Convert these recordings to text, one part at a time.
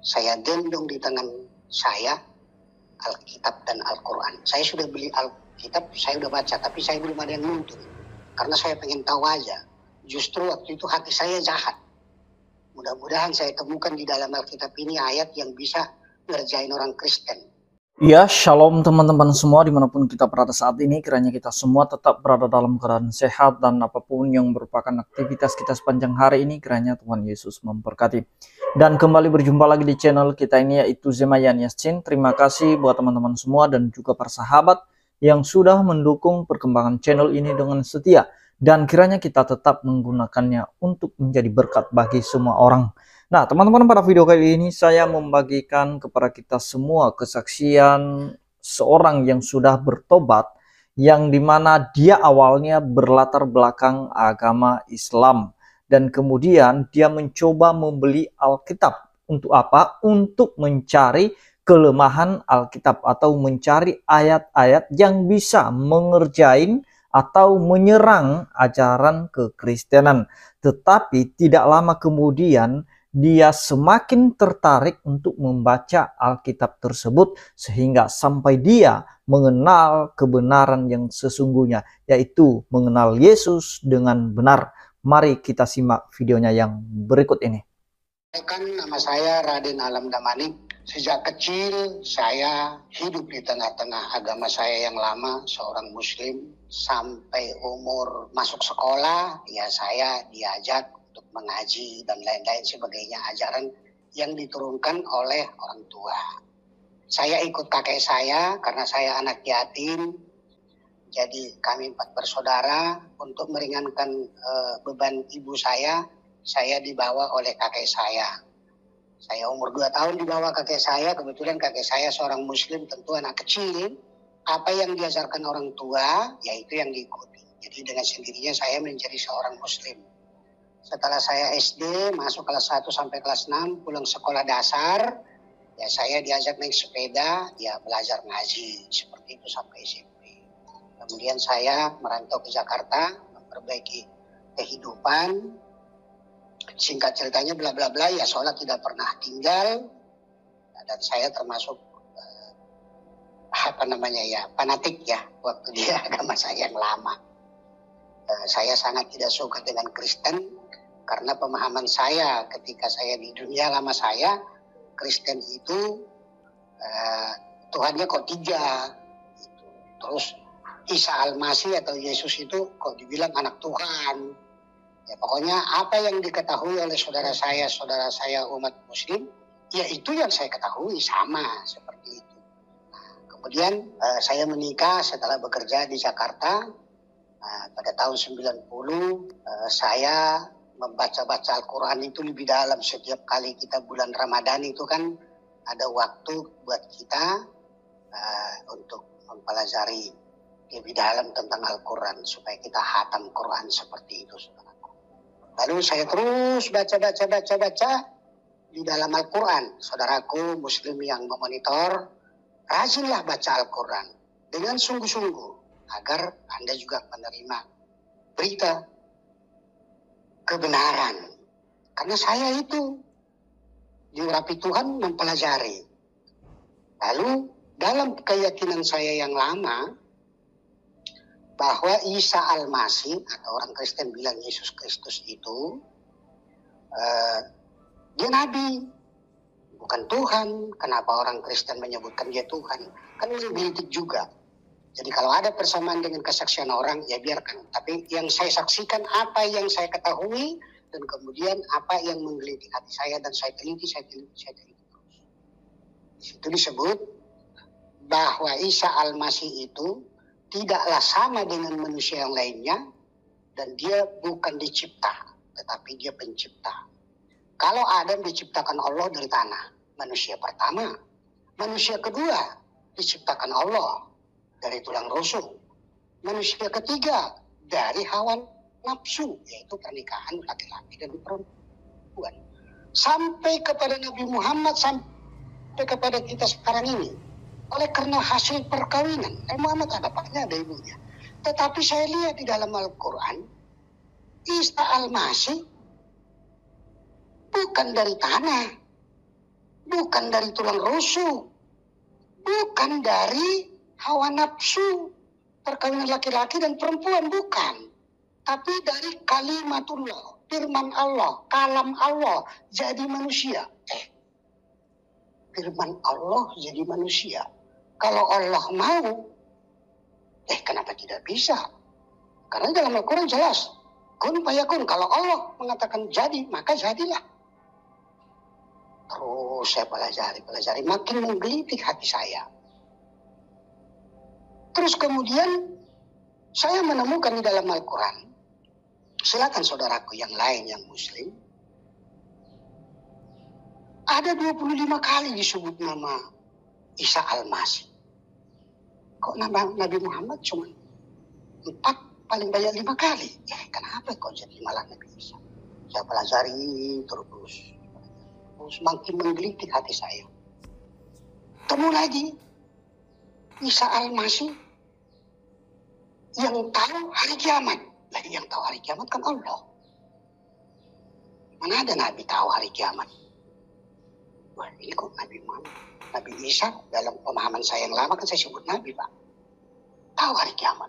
saya gendong di tangan saya Alkitab dan Al-Quran. Saya sudah beli Alkitab, saya sudah baca, tapi saya belum ada yang nuntun. Karena saya pengen tahu aja. Justru waktu itu hati saya jahat. Mudah-mudahan saya temukan di dalam Alkitab ini ayat yang bisa ngerjain orang Kristen. Ya, shalom teman-teman semua dimanapun kita berada saat ini. Kiranya kita semua tetap berada dalam keadaan sehat dan apapun yang merupakan aktivitas kita sepanjang hari ini, kiranya Tuhan Yesus memberkati. Dan kembali berjumpa lagi di channel kita ini, yaitu Zemayan Yasin. Terima kasih buat teman-teman semua dan juga para sahabat yang sudah mendukung perkembangan channel ini dengan setia. Dan kiranya kita tetap menggunakannya untuk menjadi berkat bagi semua orang. Nah, teman-teman, pada video kali ini saya membagikan kepada kita semua kesaksian seorang yang sudah bertobat, yang dimana dia awalnya berlatar belakang agama Islam, dan kemudian dia mencoba membeli Alkitab. Untuk apa? Untuk mencari kelemahan Alkitab atau mencari ayat-ayat yang bisa mengerjain atau menyerang ajaran kekristenan. Tetapi tidak lama kemudian dia semakin tertarik untuk membaca Alkitab tersebut sehingga sampai dia mengenal kebenaran yang sesungguhnya, yaitu mengenal Yesus dengan benar. Mari kita simak videonya yang berikut ini. Nama saya Raden Alam Damanik. Sejak kecil saya hidup di tengah-tengah agama saya yang lama, seorang Muslim. Sampai umur masuk sekolah, ya saya diajak untuk mengaji dan lain-lain sebagainya, ajaran yang diturunkan oleh orang tua. Saya ikut kakek saya karena saya anak yatim. Jadi kami 4 bersaudara. Untuk meringankan beban ibu saya dibawa oleh kakek saya. Saya umur 2 tahun dibawa kakek saya. Kebetulan kakek saya seorang Muslim, tentu anak kecil. Apa yang diajarkan orang tua, yaitu yang diikuti. Jadi dengan sendirinya saya menjadi seorang Muslim. Setelah saya SD, masuk kelas 1 sampai kelas 6, pulang sekolah dasar, ya saya diajak naik sepeda, ya belajar ngaji. Seperti itu sampai SMP. Kemudian saya merantau ke Jakarta, memperbaiki kehidupan. Singkat ceritanya bla bla bla, ya sholat tidak pernah tinggal. Dan saya termasuk fanatik ya waktu di agama saya yang lama. Saya sangat tidak suka dengan Kristen karena pemahaman saya ketika saya di dunia lama saya, Kristen itu Tuhannya kok 3 gitu. Terus Isa Al-Masih atau Yesus itu kok dibilang anak Tuhan. Ya pokoknya apa yang diketahui oleh saudara saya umat Muslim, ya itu yang saya ketahui sama seperti itu. Kemudian saya menikah setelah bekerja di Jakarta. Pada tahun 90 saya membaca-baca Al-Quran itu lebih dalam. Setiap kali kita bulan Ramadan itu kan ada waktu buat kita untuk mempelajari lebih dalam tentang Al-Quran supaya kita hatam Quran seperti itu, saudaraku. Lalu saya terus baca di dalam Al-Quran. Saudaraku Muslim yang memonitor, rajinlah baca Al-Quran dengan sungguh-sungguh agar Anda juga menerima berita kebenaran. Karena saya itu diurapi Tuhan mempelajari. Lalu dalam keyakinan saya yang lama bahwa Isa Al-Masih atau orang Kristen bilang Yesus Kristus itu dia nabi, bukan Tuhan. Kenapa orang Kristen menyebutkan dia Tuhan? Kan ini politik juga. Jadi kalau ada persamaan dengan kesaksian orang, ya biarkan. Tapi yang saya saksikan, apa yang saya ketahui, dan kemudian apa yang menggelitik hati saya, dan saya teliti terus. Di situ disebut bahwa Isa Al-Masih itu tidaklah sama dengan manusia yang lainnya, dan dia bukan dicipta, tetapi dia pencipta. Kalau Adam diciptakan Allah dari tanah, manusia pertama. Manusia kedua diciptakan Allah dari tulang rusuk. Manusia ketiga dari hawa nafsu, yaitu pernikahan laki-laki dan perempuan. Sampai kepada Nabi Muhammad, sampai kepada kita sekarang ini. Oleh karena hasil perkawinan, Muhammad ada bapaknya, ada ibunya. Tetapi saya lihat di dalam Al-Quran, Isa Al-Masih bukan dari tanah. bukan dari tulang rusuk, bukan dari hawa nafsu, perkawinan laki-laki dan perempuan, bukan. Tapi dari kalimatullah, firman Allah, kalam Allah jadi manusia. Firman Allah jadi manusia. Kalau Allah mau, kenapa tidak bisa? Karena dalam Al-Quran jelas, kun fayakun. Kalau Allah mengatakan jadi, maka jadilah. Terus saya pelajari, makin menggelitik hati saya. Terus kemudian saya menemukan di dalam Al-Quran, silakan saudaraku yang lain yang muslim, ada 25 kali disebut nama Isa Al-Masih. Kok nama Nabi Muhammad cuma 4, paling banyak 5 kali? Kenapa kok jadi malah Nabi Isa? Saya pelajari terus makin menggelitik hati saya. Temu lagi Isa Al-Masih yang tahu hari kiamat. Yang tahu hari kiamat kan Allah. Mana ada Nabi tahu hari kiamat? Wah, ini kok Nabi Muhammad, Nabi Isa, dalam pemahaman saya yang lama kan saya sebut Nabi, Pak. Tahu hari kiamat.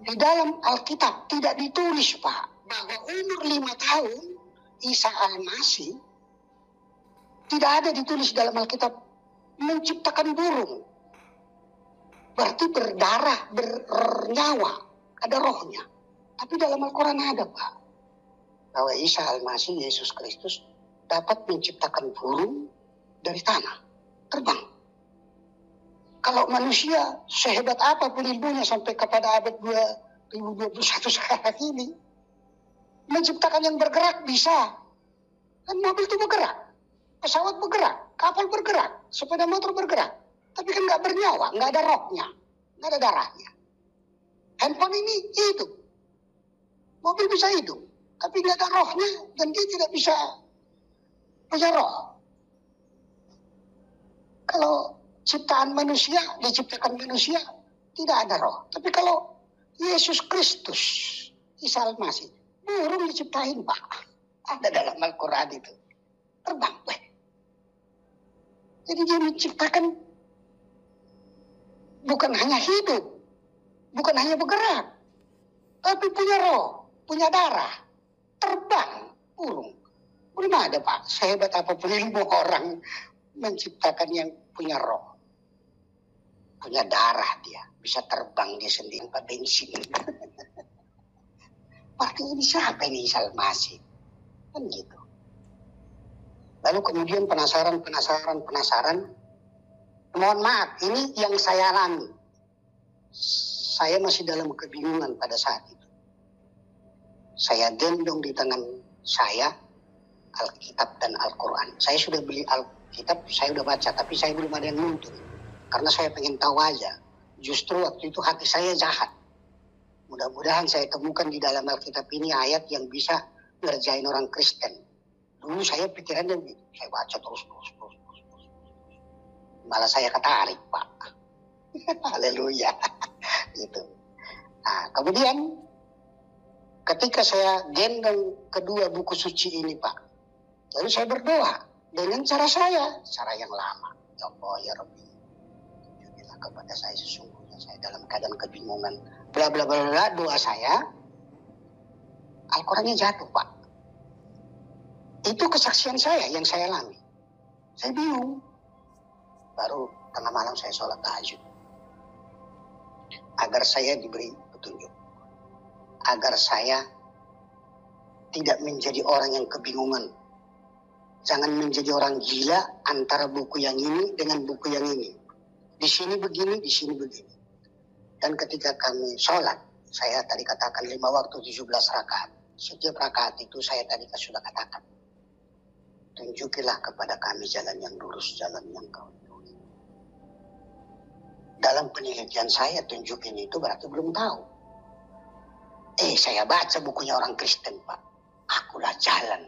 Di dalam Alkitab tidak ditulis, Pak, bahwa umur 5 tahun Isa Al-Masih tidak ada ditulis dalam Alkitab menciptakan burung. Berarti berdarah, bernyawa, ada rohnya. Tapi dalam Al-Quran ada, Pak, bahwa Isa Al-Masih, Yesus Kristus, dapat menciptakan burung dari tanah, terbang. Kalau manusia sehebat apapun ilmunya sampai kepada abad 2021 sekarang ini, menciptakan yang bergerak bisa. Kan mobil itu bergerak, pesawat bergerak, kapal bergerak, sepeda motor bergerak. Tapi kan nggak bernyawa, nggak ada rohnya, nggak ada darahnya. Handphone ini hidup, mobil bisa hidup, tapi nggak ada rohnya dan dia tidak bisa punya roh. Kalau ciptaan manusia, diciptakan manusia, tidak ada roh. Tapi kalau Yesus Kristus, Isa Al-Masih, burung diciptain, Pak. Ada dalam Al-Quran itu. Terbang, Jadi dia menciptakan bukan hanya hidup, bukan hanya bergerak, tapi punya roh, punya darah, terbang, burung. Belum ada, Pak, sehebat apapun ilmu orang menciptakan yang punya roh, punya darah, dia bisa terbang dia sendiri tanpa bensin. Berarti ini siapa ini Isa Al-Masih? Kan gitu. Lalu kemudian penasaran. Mohon maaf, ini yang saya alami. Saya masih dalam kebingungan pada saat itu. Saya gendong di tangan saya Alkitab dan Al-Quran. Saya sudah beli Alkitab, saya sudah baca, tapi saya belum ada yang nuntun. Karena saya pengen tahu aja. Justru waktu itu hati saya jahat. Mudah-mudahan saya temukan di dalam Alkitab ini ayat yang bisa ngerjain orang Kristen. Dulu saya pikirannya begitu. Saya baca terus. Malah saya ketarik, Pak. Haleluya. Gitu. Nah, kemudian ketika saya gendong kedua buku suci ini, Pak, lalu saya berdoa dengan cara saya, cara yang lama. Ya Allah, ya Rabbi, tunjukilah kepada saya sesungguhnya saya dalam keadaan kebingungan. Bla bla bla bla, doa saya, Al-Qurannya jatuh, Pak. Itu kesaksian saya yang saya alami. Saya bingung. Baru tengah malam saya sholat tahajud. Agar saya diberi petunjuk. Agar saya tidak menjadi orang yang kebingungan. Jangan menjadi orang gila antara buku yang ini dengan buku yang ini. Di sini begini, di sini begini. Dan ketika kami sholat, saya tadi katakan 5 waktu 17 rakaat. Setiap rakaat itu saya tadi sudah katakan. Tunjukilah kepada kami jalan yang lurus, jalan yang kau. Dalam penelitian saya, tunjukin itu berarti belum tahu. Saya baca bukunya orang Kristen, Pak. Akulah jalan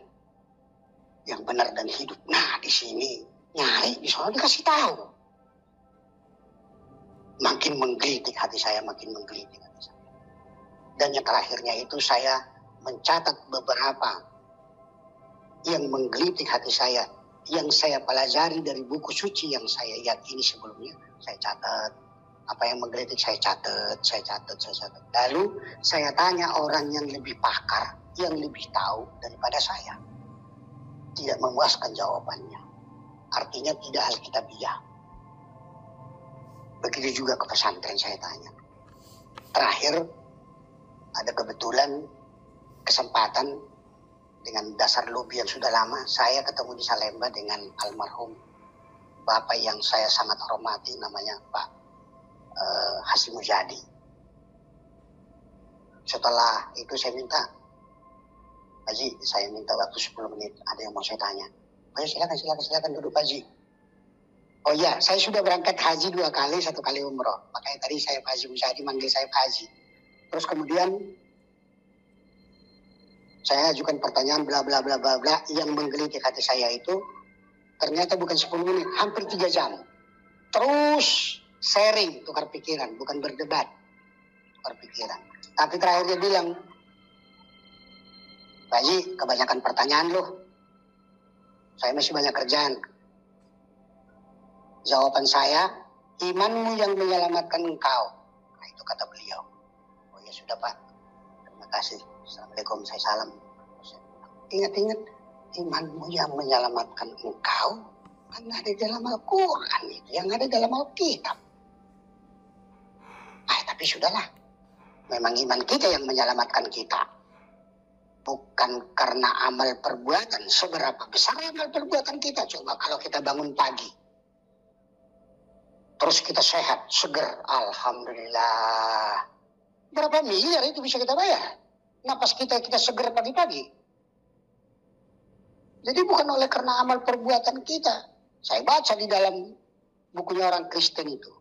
yang benar dan hidup. Nah, di sini nyari, di sana dikasih tahu. Makin menggelitik hati saya, Dan yang terakhirnya itu saya mencatat beberapa yang menggelitik hati saya yang saya pelajari dari buku suci yang saya yakini sebelumnya, saya catat. Apa yang menggelitik saya catat. Lalu saya tanya orang yang lebih pakar, yang lebih tahu daripada saya. Tidak memuaskan jawabannya. Artinya tidak alkitabiah. Begitu juga ke pesantren saya tanya. Terakhir ada kebetulan kesempatan dengan dasar lobby yang sudah lama, saya ketemu di Salemba dengan almarhum Bapak yang saya sangat hormati, namanya Pak Hasyim Mujadi. Setelah itu saya minta, Haji, saya minta waktu 10 menit, ada yang mau saya tanya. Oh ya silakan duduk Haji. Oh iya, saya sudah berangkat haji 2 kali, 1 kali umroh. Makanya tadi saya Pak Hasyim Mujadi manggil saya Pak Haji. Terus kemudian saya ajukan pertanyaan bla bla bla bla bla yang menggelitik hati saya itu ternyata bukan 10 menit, hampir 3 jam. Terus sharing, tukar pikiran, bukan berdebat, tukar pikiran. Tapi terakhir dia bilang, Pak Haji, kebanyakan pertanyaan loh. Saya masih banyak kerjaan. Jawaban saya, imanmu yang menyelamatkan engkau. Nah, itu kata beliau. Oh ya sudah Pak, terima kasih. Assalamualaikum, saya salam. Ingat-ingat, imanmu yang menyelamatkan engkau kan ada di dalam Al-Quran itu, yang ada dalam Alkitab. Tapi sudahlah, memang iman kita yang menyelamatkan kita. Bukan karena amal perbuatan. Seberapa besar amal perbuatan kita? Coba kalau kita bangun pagi, terus kita sehat, seger, alhamdulillah. Berapa miliar itu bisa kita bayar? Napas kita seger pagi-pagi. Jadi bukan oleh karena amal perbuatan kita. Saya baca di dalam bukunya orang Kristen itu.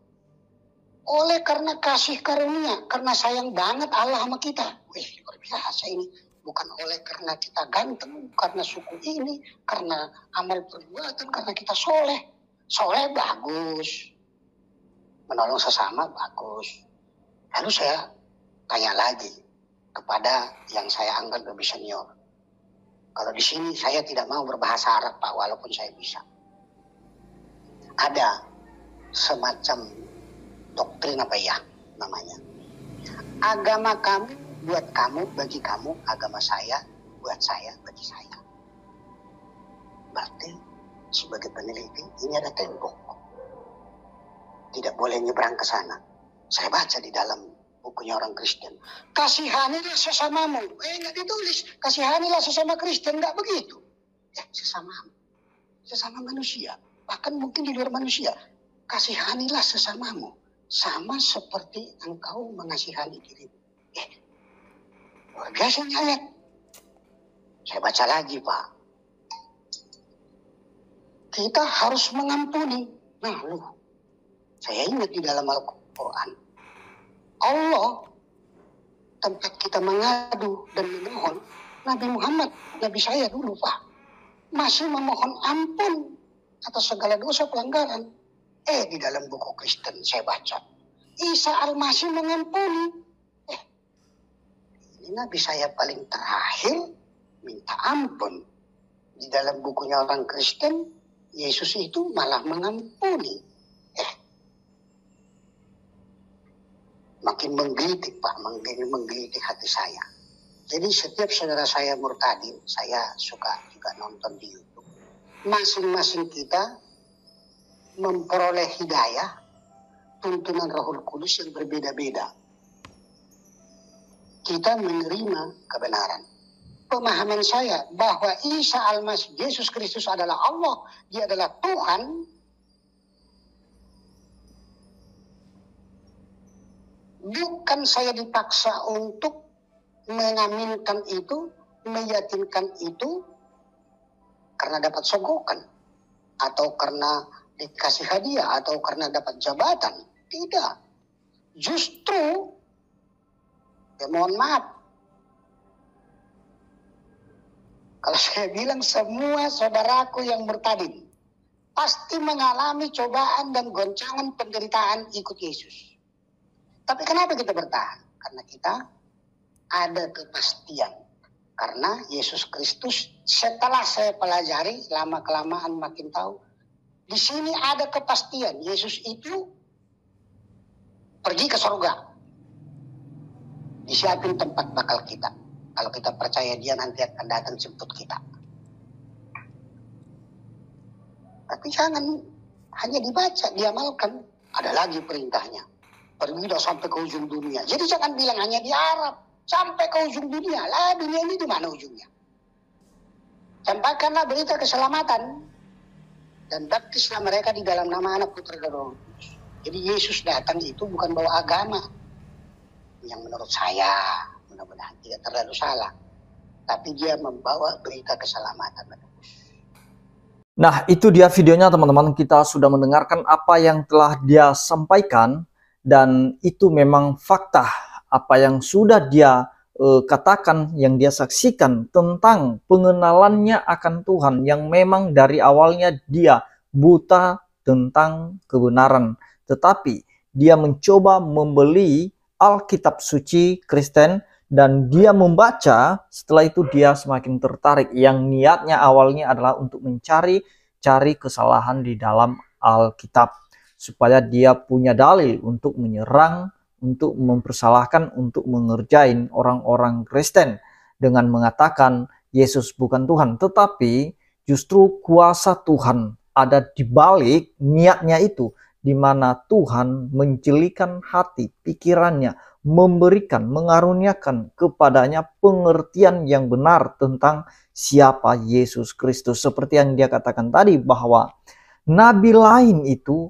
Oleh karena kasih karunia, karena sayang banget Allah sama kita. Wih, luar biasa ini. Bukan oleh karena kita ganteng, karena suku ini, karena amal perbuatan, karena kita soleh. Soleh bagus. Menolong sesama bagus. Lalu saya tanya lagi kepada yang saya anggap lebih senior. Kalau di sini saya tidak mau berbahasa Arab Pak, walaupun saya bisa. Ada semacam doktrin apa ya namanya. Agama kamu buat kamu, bagi kamu. Agama saya buat saya, bagi saya. Berarti sebagai peneliti ini ada tembok. Tidak boleh nyebrang ke sana. Saya baca di dalam bukunya orang Kristen. Kasihanilah sesamamu. Nggak ditulis. Kasihanilah sesama Kristen. Nggak begitu. Sesamamu. Sesama manusia. Bahkan mungkin di luar manusia. Kasihanilah sesamamu. Sama seperti engkau mengasihani dirimu. Luar biasa ayat. Saya baca lagi Pak. Kita harus mengampuni. Nah saya ingat di dalam Al-Quran. Allah tempat kita mengadu dan memohon. Nabi Muhammad, Nabi saya dulu Pak, masih memohon ampun atas segala dosa pelanggaran. Di dalam buku Kristen saya baca, Isa Al-Masih mengampuni. Ini Nabi saya paling terakhir minta ampun. Di dalam bukunya orang Kristen, Yesus itu malah mengampuni. Makin menggelitik Pak, menggelitik hati saya. Jadi setiap saudara saya murtadin, saya suka juga nonton di YouTube. Masing-masing kita memperoleh hidayah, tuntunan Rohul Kudus yang berbeda-beda. Kita menerima kebenaran. Pemahaman saya bahwa Isa Al-Masih, Yesus Kristus adalah Allah, Dia adalah Tuhan. Bukan saya dipaksa untuk mengaminkan itu, meyakinkan itu karena dapat sogokan, atau karena dikasih hadiah, atau karena dapat jabatan. Tidak. Justru, mohon maaf, kalau saya bilang semua saudaraku yang murtadin pasti mengalami cobaan dan goncangan penderitaan ikut Yesus. Tapi kenapa kita bertahan? Karena kita ada kepastian. Karena Yesus Kristus setelah saya pelajari lama-kelamaan makin tahu, di sini ada kepastian Yesus itu pergi ke surga. Disiapin tempat bakal kita. Kalau kita percaya dia nanti akan datang jemput kita. Tapi jangan hanya dibaca, diamalkan. Ada lagi perintahnya. Pergilah sampai ke ujung dunia. Jadi jangan bilang hanya di Arab. Sampai ke ujung dunia. Lah dunia ini di mana ujungnya? Sampaikanlah berita keselamatan. Dan baptislah mereka di dalam nama Anak, Putra, dan Roh Kudus. Jadi Yesus datang itu bukan bawa agama. Yang menurut saya, mudah-mudahan tidak terlalu salah. Tapi dia membawa berita keselamatan. Nah, itu dia videonya teman-teman. Kita sudah mendengarkan apa yang telah dia sampaikan. Dan itu memang fakta. Apa yang sudah dia katakan, yang dia saksikan tentang pengenalannya akan Tuhan. Yang memang dari awalnya dia buta tentang kebenaran. Tetapi dia mencoba membeli Alkitab suci Kristen. Dan dia membaca, setelah itu dia semakin tertarik. Yang niatnya awalnya adalah untuk mencari kesalahan di dalam Alkitab. Supaya dia punya dalil untuk menyerang, untuk mempersalahkan, untuk mengerjain orang-orang Kristen. Dengan mengatakan Yesus bukan Tuhan. Tetapi justru kuasa Tuhan ada di balik niatnya itu. Di mana Tuhan menjelikan hati, pikirannya, memberikan, mengaruniakan kepadanya pengertian yang benar tentang siapa Yesus Kristus. Seperti yang dia katakan tadi, bahwa nabi lain itu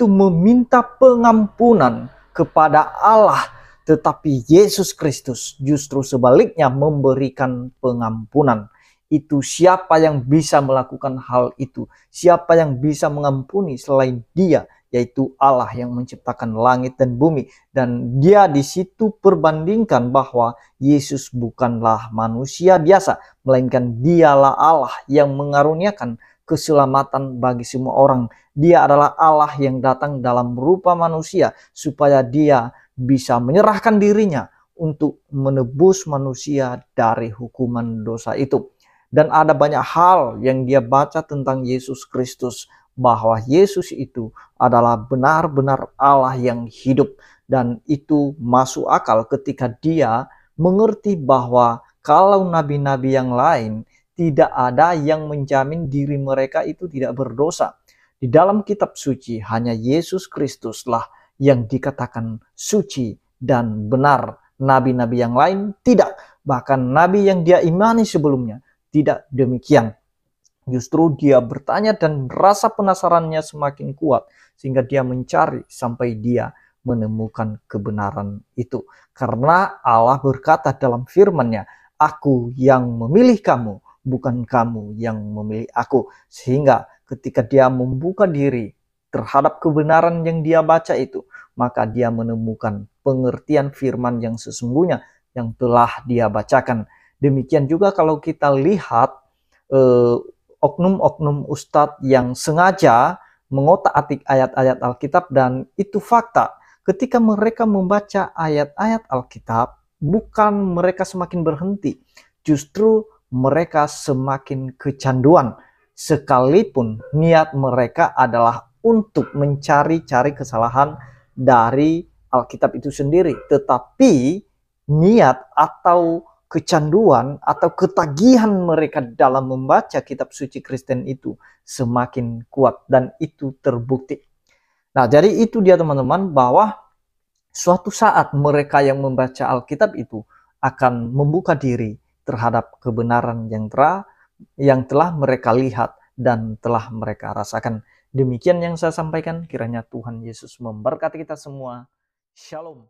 meminta pengampunan kepada Allah, tetapi Yesus Kristus justru sebaliknya memberikan pengampunan. Itu siapa yang bisa melakukan hal itu? Siapa yang bisa mengampuni selain Dia? Yaitu Allah yang menciptakan langit dan bumi. Dan dia di situ perbandingkan bahwa Yesus bukanlah manusia biasa, melainkan dialah Allah yang mengaruniakan keselamatan bagi semua orang. Dia adalah Allah yang datang dalam rupa manusia supaya dia bisa menyerahkan dirinya untuk menebus manusia dari hukuman dosa itu. Dan ada banyak hal yang dia baca tentang Yesus Kristus, bahwa Yesus itu adalah benar-benar Allah yang hidup. Dan itu masuk akal ketika dia mengerti bahwa kalau nabi-nabi yang lain, tidak ada yang menjamin diri mereka itu tidak berdosa. Di dalam kitab suci hanya Yesus Kristuslah yang dikatakan suci dan benar. Nabi-nabi yang lain tidak. Bahkan nabi yang dia imani sebelumnya tidak demikian. Justru dia bertanya dan rasa penasarannya semakin kuat. Sehingga dia mencari sampai dia menemukan kebenaran itu. Karena Allah berkata dalam firman-Nya, "Aku yang memilih kamu, bukan kamu yang memilih aku." Sehingga ketika dia membuka diri terhadap kebenaran yang dia baca itu, maka dia menemukan pengertian firman yang sesungguhnya yang telah dia bacakan. Demikian juga kalau kita lihat oknum-oknum ustadz yang sengaja mengotak-atik ayat-ayat Alkitab, dan itu fakta. Ketika mereka membaca ayat-ayat Alkitab, bukan mereka semakin berhenti, justru mereka semakin kecanduan. Sekalipun niat mereka adalah untuk mencari-cari kesalahan dari Alkitab itu sendiri, tetapi niat atau kecanduan atau ketagihan mereka dalam membaca kitab suci Kristen itu semakin kuat, dan itu terbukti. Nah, jadi itu dia teman-teman, bahwa suatu saat mereka yang membaca Alkitab itu akan membuka diri terhadap kebenaran yang telah mereka lihat dan telah mereka rasakan. Demikian yang saya sampaikan, kiranya Tuhan Yesus memberkati kita semua. Shalom.